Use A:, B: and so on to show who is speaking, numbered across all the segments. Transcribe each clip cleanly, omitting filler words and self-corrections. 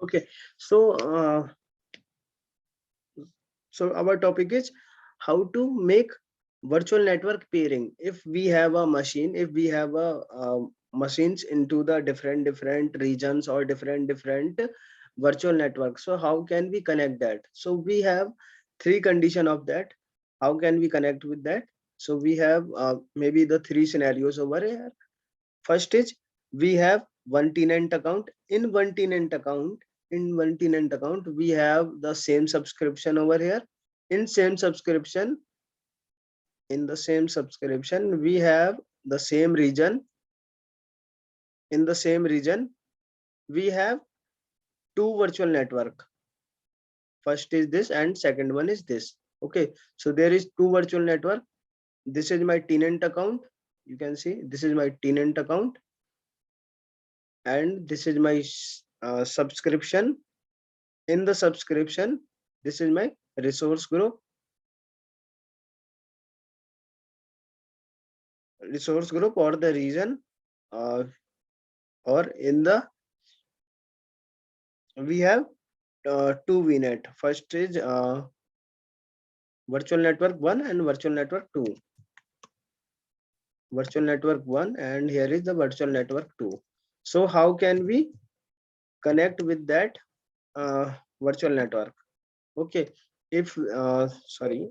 A: Okay, so our topic is how to make virtual network pairing. If we have a machine, if we have a machines into the different regions or different virtual networks, so how can we connect that? So we have three condition of that. How can we connect with that? So we have maybe the three scenarios over here. First is we have one tenant account. In one tenant account, we have the same subscription over here. In same subscription, in the same subscription, we have the same region. In the same region, we have two virtual network. First is this and second one is this. Okay, so there is two virtual network. This is my tenant account. You can see this is my tenant account and this is my subscription. In the subscription, this is my resource group or the region, or in the we have two VNet. First is virtual network 1 and virtual network 2. Virtual network 1 and here is the virtual network 2. So how can we connect with that virtual network? Okay, if sorry,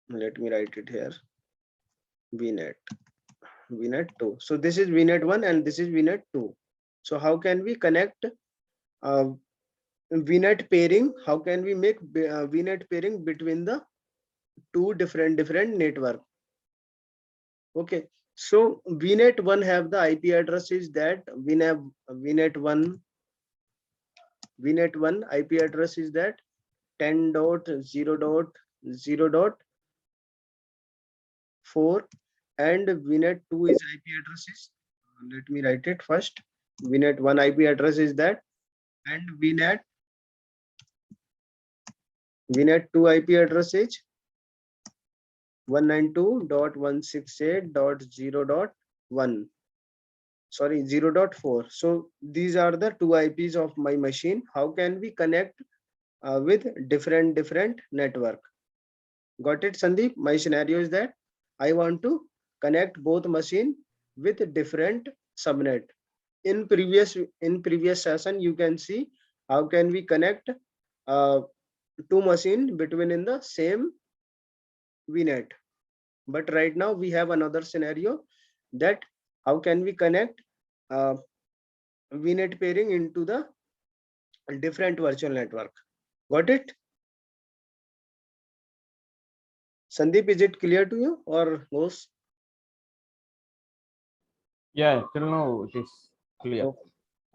A: let me write it here. VNet 2. So this is VNet 1 and this is VNet 2. So how can we connect VNet pairing? How can we make VNet pairing between the two different network? Okay, so VNet 1 have the IP address is that VNet 1 IP address is that 10.0.0.4 and VNet 2 is IP address is, let me write it first. VNet 1 IP address is that, and VNet 2 IP address is 192.168.0.1, sorry 0.4. So these are the two IPs of my machine. How can we connect with different network? Got it, Sandeep? My scenario is that I want to connect both machine with different subnet. In previous session, you can see how can we connect two machine between in the same VNet. But right now we have another scenario that how can we connect VNet pairing into the different virtual network. Got it? Sandeep, is it clear to you or no?
B: Yeah, till now it is clear.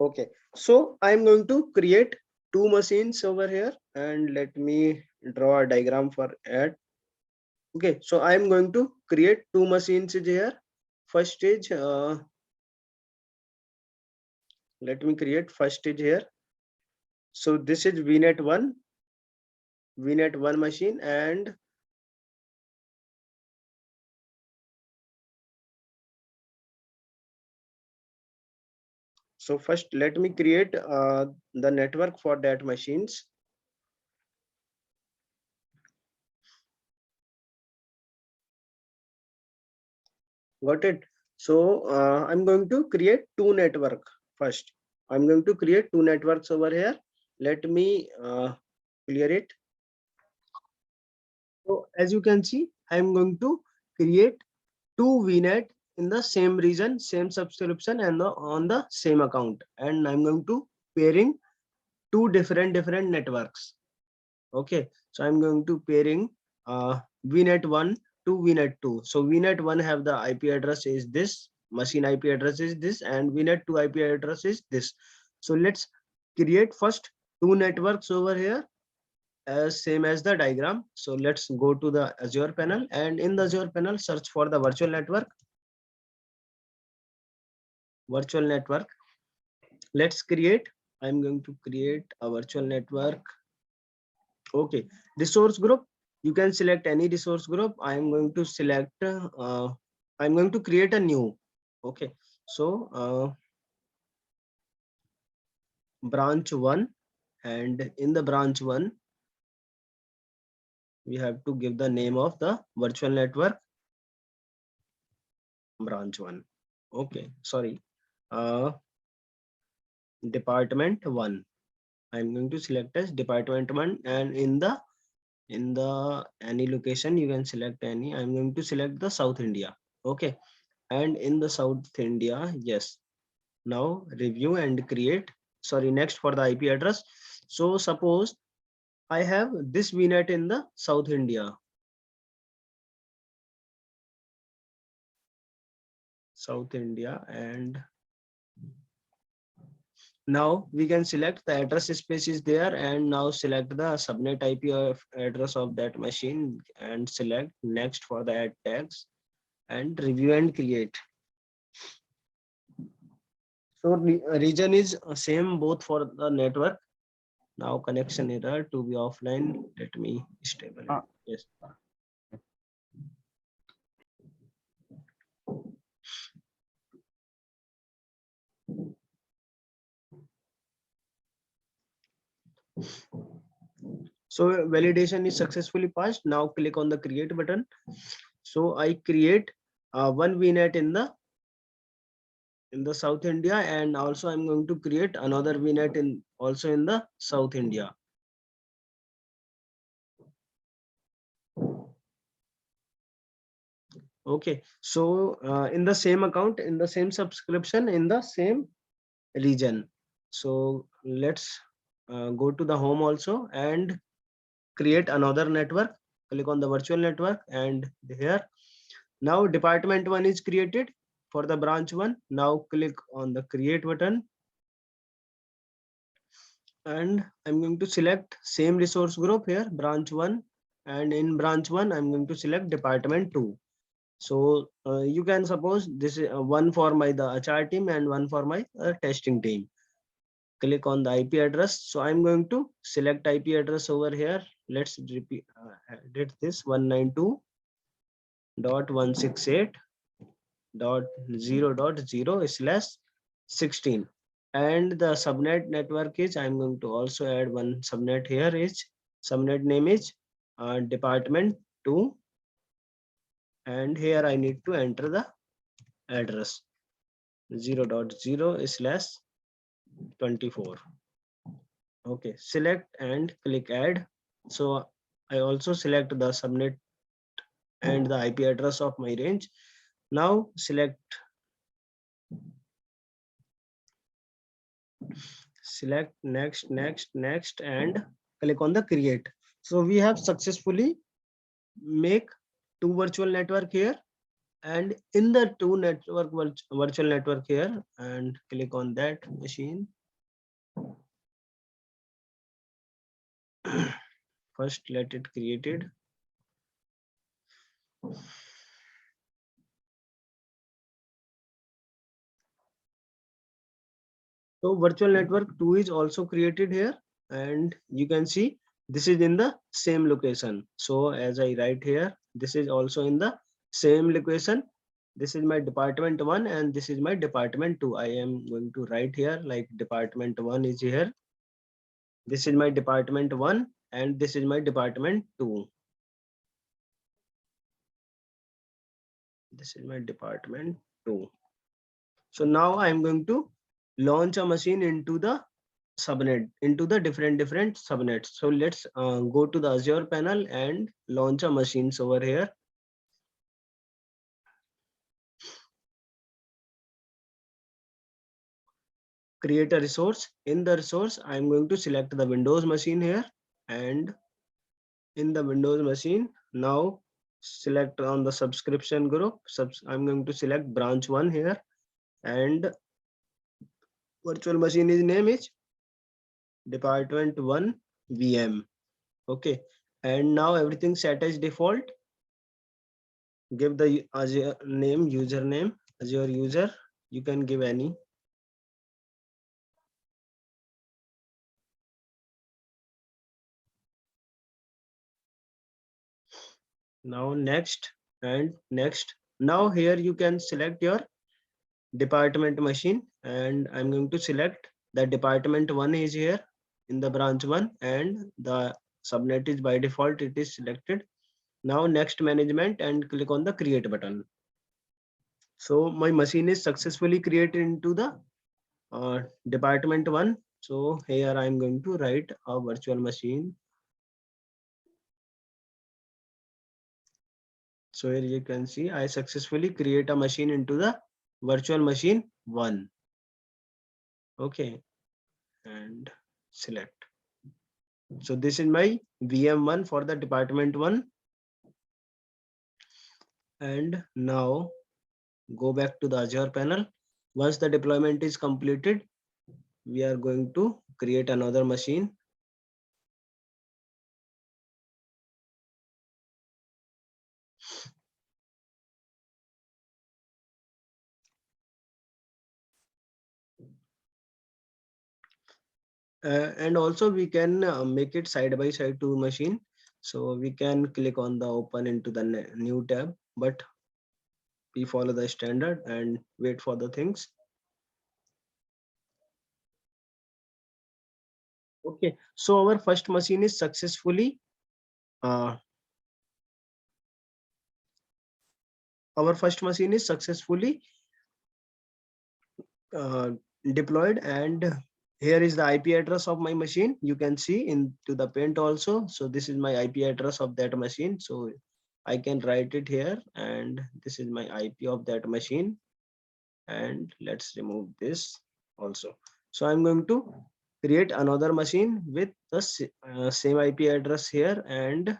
A: Okay, so I'm going to create two machines over here and let me draw a diagram for it. Okay, so I'm going to create two machines here. First stage, let me create first stage here. So this is VNet 1 machine, and so first let me create the network for that machines. Got it? So I'm going to create two network first. I'm going to create two networks over here. Let me clear it. So as you can see, I'm going to create two VNet in the same region, same subscription, and on the same account. And I'm going to pairing two different networks. Okay, so I'm going to pairing VNet 1 to VNet 2. So VNet 1 have the IP address is this, machine IP address is this, and VNet 2 IP address is this. So let's create first two networks over here as same as the diagram. So let's go to the Azure panel, and in the Azure panel search for the virtual network. Let's create. I'm going to create a virtual network. Okay, resource group, you can select any resource group. I am going to select I'm going to create a new. Okay, so branch 1, and in the branch 1 we have to give the name of the virtual network branch 1. Okay, sorry, uh, department 1. I'm going to select as department 1, and in the any location you can select any. I'm going to select the South India. Okay, and in the South India, yes. Now review and create. Sorry, next for the IP address. So suppose I have this VNet in the South India. South India, and now we can select the address space is there, and now select the subnet IP of address of that machine and select next for the add tags and review and create. So region is same both for the network. Now connection error to be offline. Let me stable it. Yes. So validation is successfully passed. Now click on the create button. So I create one VNet in the South India, and also I'm going to create another VNet in also in the South India. Okay, so in the same account, in the same subscription, in the same region. So let's go to the home also and create another network. Click on the virtual network, and here now department 1 is created for the branch 1. Now click on the create button, and I'm going to select same resource group here, branch 1, and in branch 1 I'm going to select department 2. So you can suppose this is one for my the HR team and one for my testing team. Click on the IP address. So I'm going to select IP address over here. Let's repeat edit this 192.168.0.0/16, and the subnet network is, I'm going to also add one subnet here, is subnet name is department 2, and here I need to enter the address 0.0/24. Okay, select and click add. So I also select the subnet and the IP address of my range. Now select next and click on the create. So we have successfully make two virtual network here, and in the two network virtual network here, and click on that machine. First let it created. So virtual network 2 is also created here, and you can see this is in the same location. So as I write here, this is also in the same location. This is my department 1 and this is my department 2. I am going to write here like department 1 is here. This is my department 1 and this is my department 2. This is my department 2. So now I am going to launch a machine into the subnet, into the different subnets. So let's go to the Azure panel and launch a machines over here. Create a resource. In the resource, I'm going to select the Windows machine here, and in the Windows machine, now select on the subscription group. I'm going to select branch 1 here, and virtual machine is name is department 1 VM. Okay, and now everything set as default. Give the Azure name, username, Azure user. You can give any. Now next and next. Now here you can select your department machine, and I'm going to select the department 1 is here, in the branch 1 and the subnet is by default it is selected. Now next management and click on the create button. So my machine is successfully created into the department 1. So here I am going to write a virtual machine. So here you can see I successfully create a machine into the virtual machine 1. Okay, and select. So this is my VM1 for the department 1. And now go back to the Azure panel. Once the deployment is completed, we are going to create another machine. And also we can make it side by side to machine. So we can click on the open into the new tab, but we follow the standard and wait for the things. Okay, so our first machine is successfully uh, our first machine is successfully uh, deployed, and here is the IP address of my machine. You can see into the paint also. So this is my IP address of that machine. So I can write it here, and this is my IP of that machine. And let's remove this also. So I'm going to create another machine with the same IP address here, and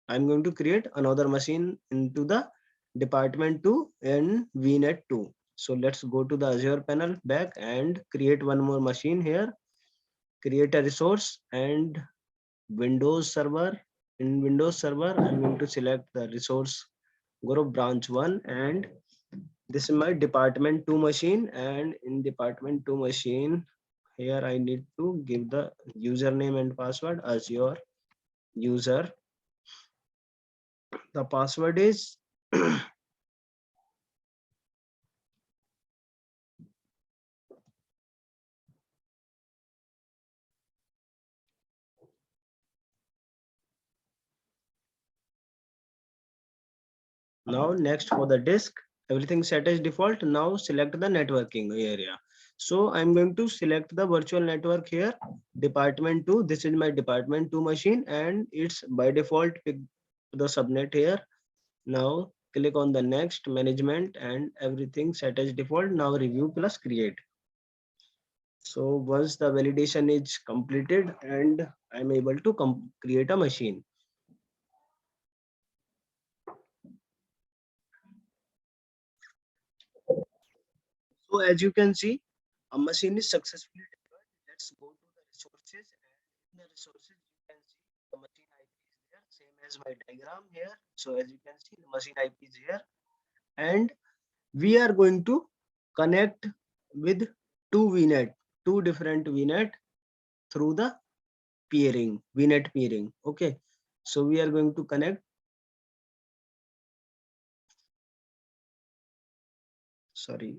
A: I'm going to create another machine into the department 2 and VNet 2. So let's go to the Azure panel back and create one more machine here. Create a resource and Windows Server. In Windows Server, I'm going to select the resource group branch 1, and this is my department 2 machine. And in department 2 machine, here I need to give the username and password as your user. The password is now next for the disk, everything set as default. Now select the networking area. So I'm going to select the virtual network here, department 2. This is my department 2 machine, and it's by default pick the subnet here. Now click on the next management and everything set as default. Now review plus create. So once the validation is completed and I'm able to create a machine. So as you can see, a machine is successfully deployed. Let's go to the resources, and in the resources you can see the machine IP is there, same as my diagram here. So as you can see, the machine IP is here, and we are going to connect with two VNet, two different VNet through the peering, VNet peering. Okay, so we are going to connect. Sorry,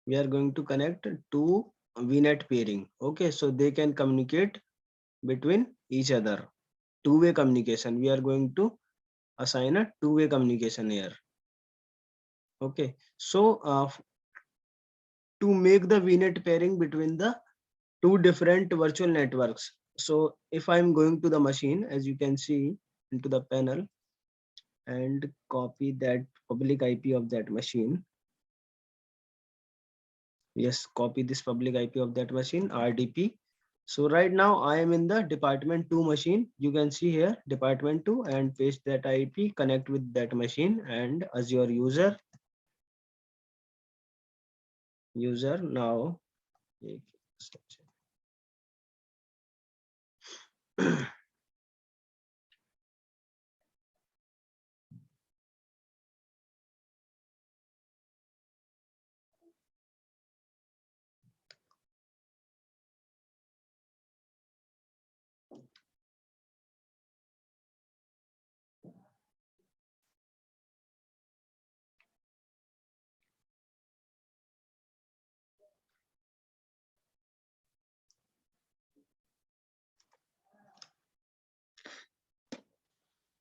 A: we are going to connect to VNet pairing. Okay, so they can communicate between each other. Two-way communication. We are going to assign a two-way communication here. Okay, so to make the VNet pairing between the two different virtual networks. So if I'm going to the machine, as you can see into the panel, and copy that public IP of that machine. Yes, copy this public IP of that machine, RDP. So right now I am in the department 2 machine. You can see here department 2, and paste that IP, connect with that machine, and as your user now.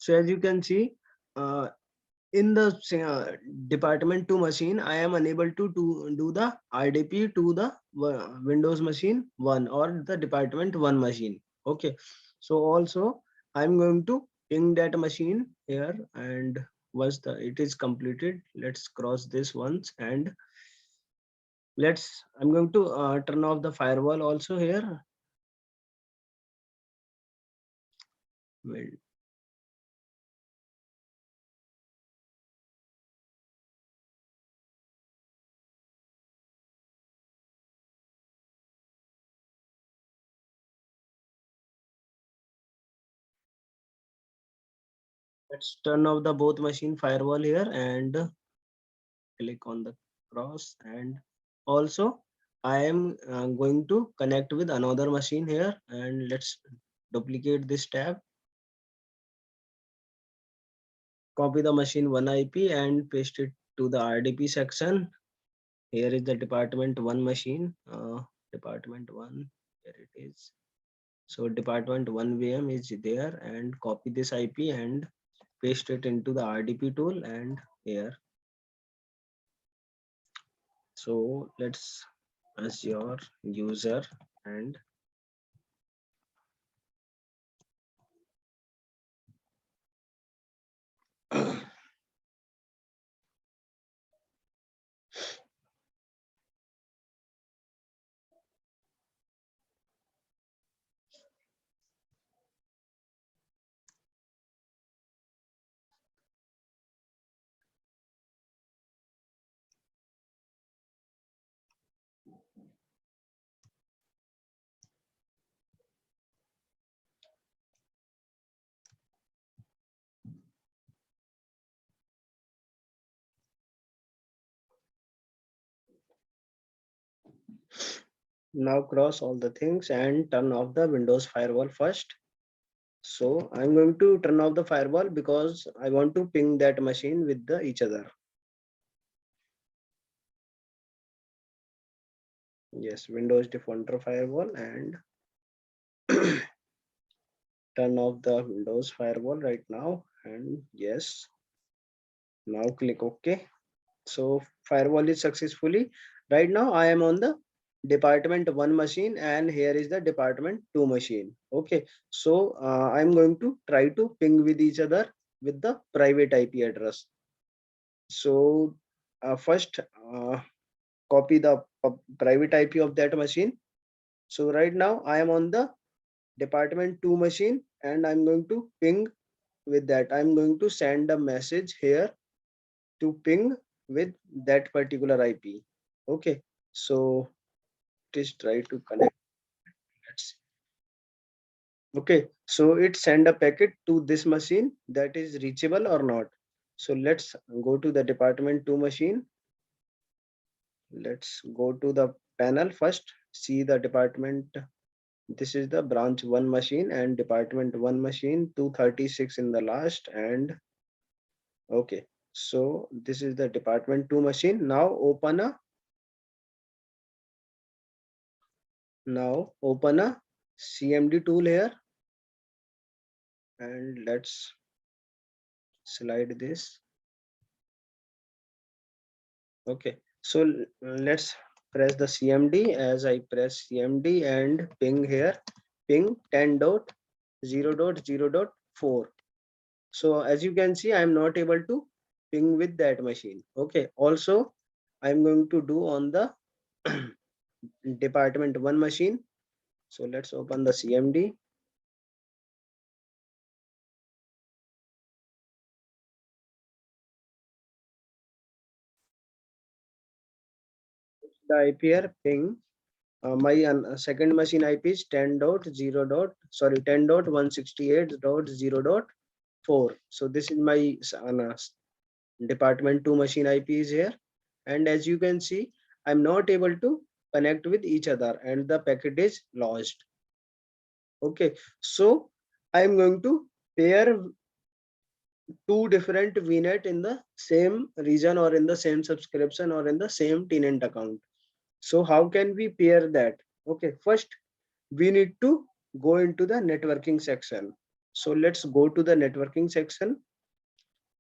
A: So as you can see, in the department 2 machine, I am unable to do the RDP to the Windows machine 1 or the department 1 machine. Okay. So also I'm going to ping that machine here, and once it is completed, let's cross this once, and I'm going to turn off the firewall also here. Well, let's turn off the both machine firewall here and click on the cross. And also I am going to connect with another machine here, and let's duplicate this tab, copy the machine 1 IP and paste it to the RDP section. Here is the department 1 machine, department 1, here it is. So department 1 VM is there, and copy this IP and paste it into the RDP tool and here. So let's Azure user, and now cross all the things and turn off the Windows firewall first. So I'm going to turn off the firewall because I want to ping that machine with each other. Yes, Windows Defender firewall, and turn off the Windows firewall right now. And yes, now click OK. So firewall is successfully. Right now I am on the department 1 machine, and here is the department 2 machine. Okay, so I'm going to try to ping with each other with the private IP address. So first copy the private IP of that machine. So right now I am on the department 2 machine, and I'm going to ping with that. I'm going to send a message here to ping with that particular IP. Okay, so just try to connect. Let's Okay, so it send a packet to this machine that is reachable or not. So let's go to the department 2 machine. Let's go to the panel first, see the department. This is the branch 1 machine and department 1 machine, 236 in the last. And okay, so this is the department 2 machine. Now open a CMD tool here, and let's slide this. Okay, so let's press the CMD. As I press CMD and ping here, ping 10.0.0.4. So as you can see, I'm not able to ping with that machine. Okay, also I'm going to do on the department 1 machine. So let's open the CMD. The IP here ping. My second machine IP is 10.168.0.4. So this is my department 2 machine IP is here. And as you can see, I'm not able to connect with each other and the packet is lost. Okay, so I'm going to pair two different VNet in the same region or in the same subscription or in the same tenant account. So how can we pair that? Okay, first we need to go into the networking section. So let's go to the networking section.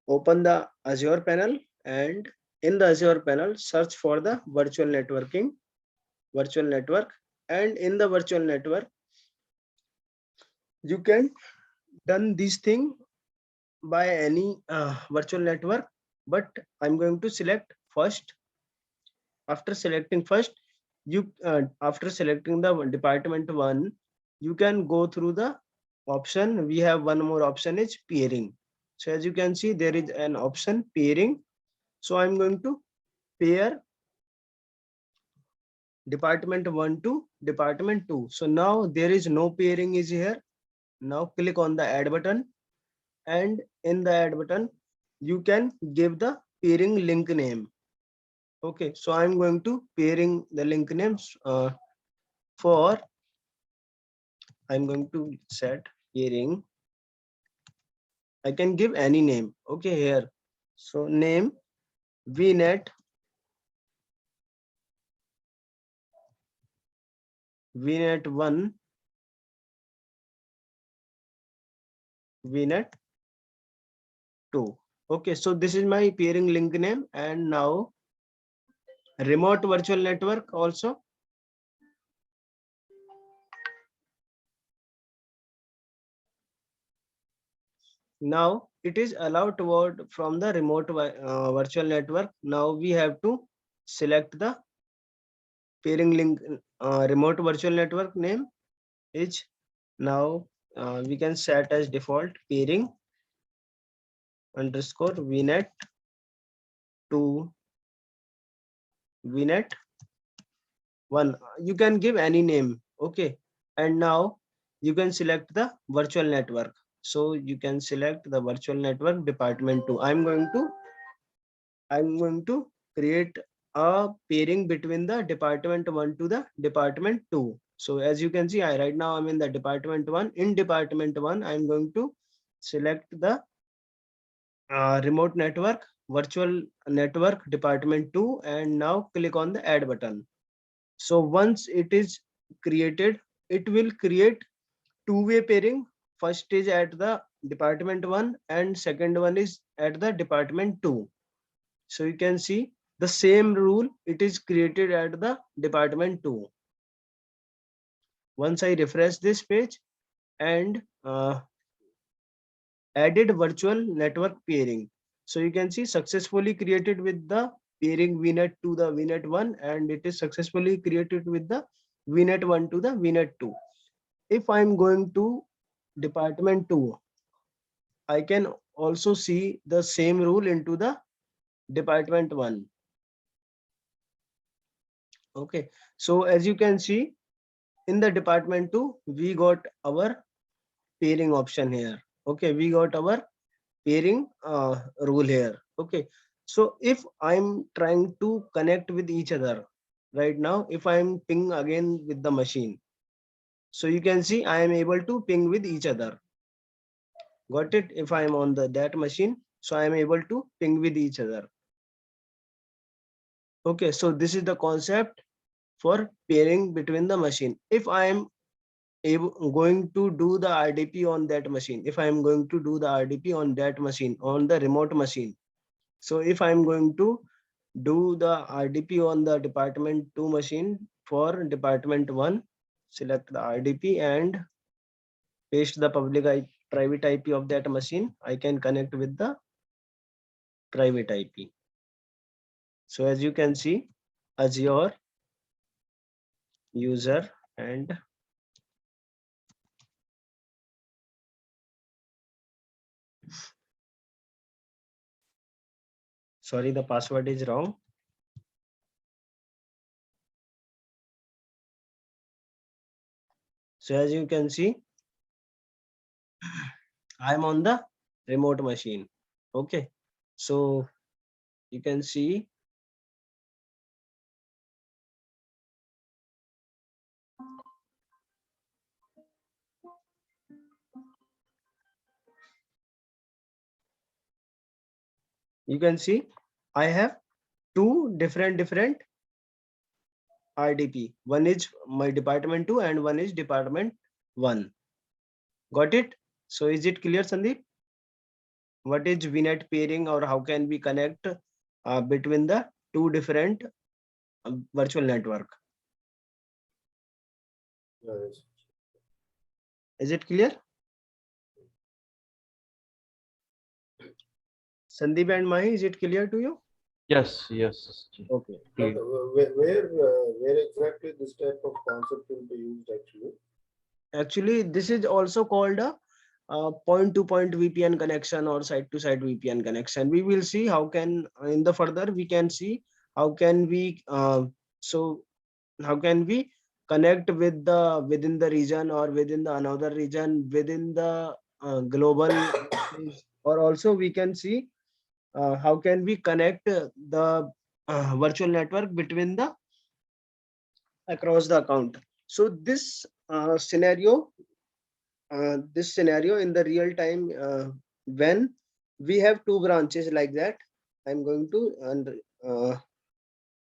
A: Open the Azure panel, and in the Azure panel, search for the virtual network. And in the virtual network, you can done this thing by any virtual network, but I'm going to select first. After selecting first, you after selecting the department one, you can go through the option. We have one more option is peering. So as you can see, there is an option peering. So I'm going to pair department 1 to department 2. So now there is no pairing is here. Now click on the add button, and in the add button you can give the pairing link name. Okay, so I'm going to pairing the link names for I'm going to set pairing. I can give any name. Okay, here. So name VNET VNET 1 VNET 2. Okay, so this is my pairing link name. And now remote virtual network also. Now it is allowed toward from the remote virtual network. Now we have to select the pairing link. Remote virtual network name is now we can set as default pairing underscore VNet to VNet 1. You can give any name. Okay, and now you can select the virtual network. So you can select the virtual network department 2. I'm going to create a pairing between the department 1 to the department 2. So as you can see, I right now I'm in the department 1. In department 1, I'm going to select the remote network virtual network department 2, and now click on the add button. So once it is created, it will create two-way pairing. First is at the department 1 and second one is at the department 2. So you can see the same rule, it is created at the department 2. Once I refresh this page and added virtual network pairing. So you can see successfully created with the pairing VNet to the VNet 1, and it is successfully created with the VNet 1 to the VNet 2. If I'm going to department 2, I can also see the same rule into the department 1. Okay, so as you can see, in the department 2, we got our pairing option here. Okay, we got our pairing rule here. Okay, so if I'm trying to connect with each other right now, if I'm ping again with the machine, so you can see I am able to ping with each other. Got it? If I am on that machine, so I am able to ping with each other. Okay, so this is the concept for pairing between the machine. If I am going to do the RDP on that machine, if I am going to do the RDP on that machine, on the remote machine, so if I am going to do the RDP on the department 2 machine for department 1, select the RDP and paste the private IP of that machine, I can connect with the private IP. So as you can see, Azure user and sorry, the password is wrong. So as you can see, I'm on the remote machine. Okay, so you can see I have two different RDP. One is my department 2 and one is department 1. Got it? So is it clear, Sandeep? What is VNet pairing, or how can we connect between the two different virtual network?
C: Yes.
A: Is it clear? Sandeep and Mahi, is it clear to you?
B: Yes, yes.
A: Okay.
C: But
B: Clear.
C: where exactly this type of concept will be used actually?
A: Actually, this is also called a point-to-point VPN connection or site-to-site VPN connection. We will see how can in the further we can see how can we so how can we connect with the within the region or within the another region within the global, or also we can see how can we connect the virtual network between the across the account. So this scenario in the real time, when we have two branches like that, I'm going to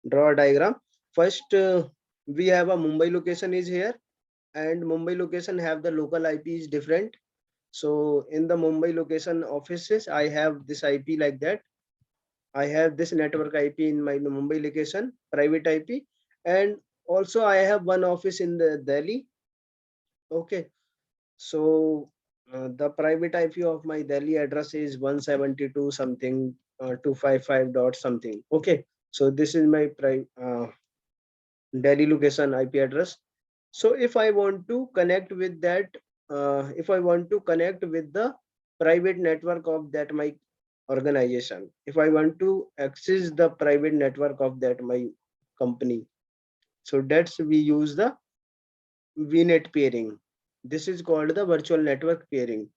A: draw a diagram. First, we have a Mumbai location is here, and Mumbai location have the local IP is different. So in the Mumbai location offices, I have this IP like that. I have this network IP in my Mumbai location, private IP, and also I have one office in the Delhi. Okay, so the private IP of my Delhi address is 172 something 255 dot something. Okay, so this is my Delhi location IP address. So if I want to connect with that, if I want to connect with the private network of that my organization, if I want to access the private network of that my company, so that's we use the VNet pairing. This is called the virtual network pairing.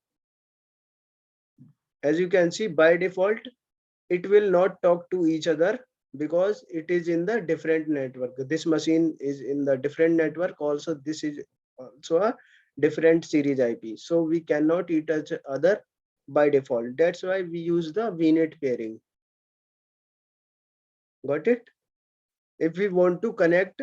A: As you can see, by default, it will not talk to each other because it is in the different network. This machine is in the different network. Also, this is also a different series IP. So we cannot eat each other by default. That's why we use the VNet pairing. Got it? If we want to connect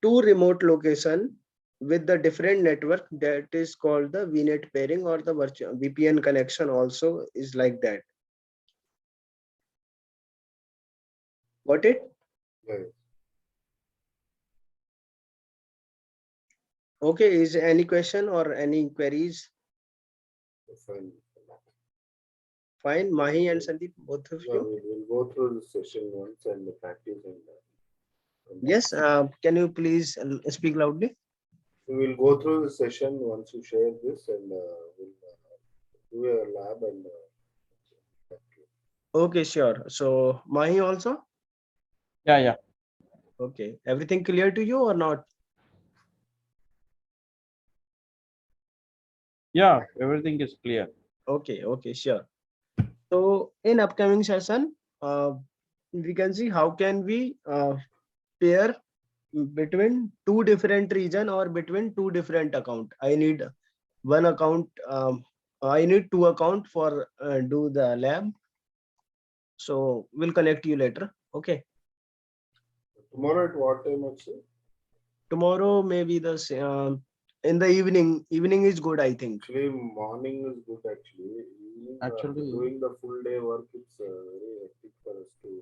A: two remote location with the different network, that is called the VNet pairing, or the virtual VPN connection also is like that. Got it?
C: Yes.
A: Okay, is any question or any queries?
C: Fine.
A: Fine, Mahi and Sandeep, both of
C: No,
A: you.
C: we'll go through the session once and the practice and
A: Yes, can you please speak loudly?
C: we will go through the session once you share this and we'll do a lab and
A: Okay, sure. So Mahi also?
B: Yeah, yeah.
A: Okay, everything clear to you or not?
B: Yeah, everything is clear.
A: Okay, okay, sure. So in upcoming session, we can see how can we pair between two different region or between two different account. I need one account. I need two account for do the lab. So we'll connect you later. Okay.
C: tomorrow at what time actually?
A: Tomorrow maybe in the evening. Evening is good, I think.
C: Actually, morning is good actually. Evening,
B: Actually,
C: doing the full day work, it's very hectic for us to.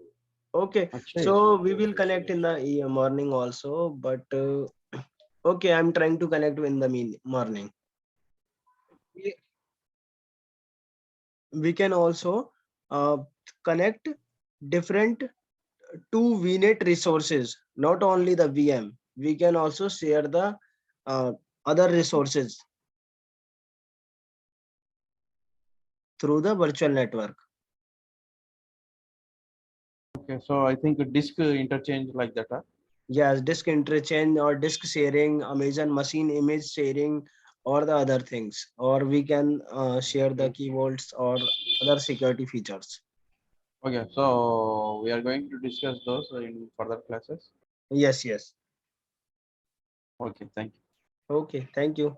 A: Okay,
B: actually,
A: so
C: make
A: we
C: the
A: will
C: session
A: connect in the morning also, but okay, I'm trying to connect in the morning. We can also connect different two VNet resources, not only the VM. We can also share the uh, other resources through the virtual network.
B: okay. So I think a disk interchange like that. Huh?
A: Yes, disk interchange or disk sharing, Amazon machine image sharing, or the other things. Or we can share the keywords or other security features.
B: Okay, so we are going to discuss those in further classes.
A: Yes, yes.
B: Okay, thank you.
A: Okay, thank you.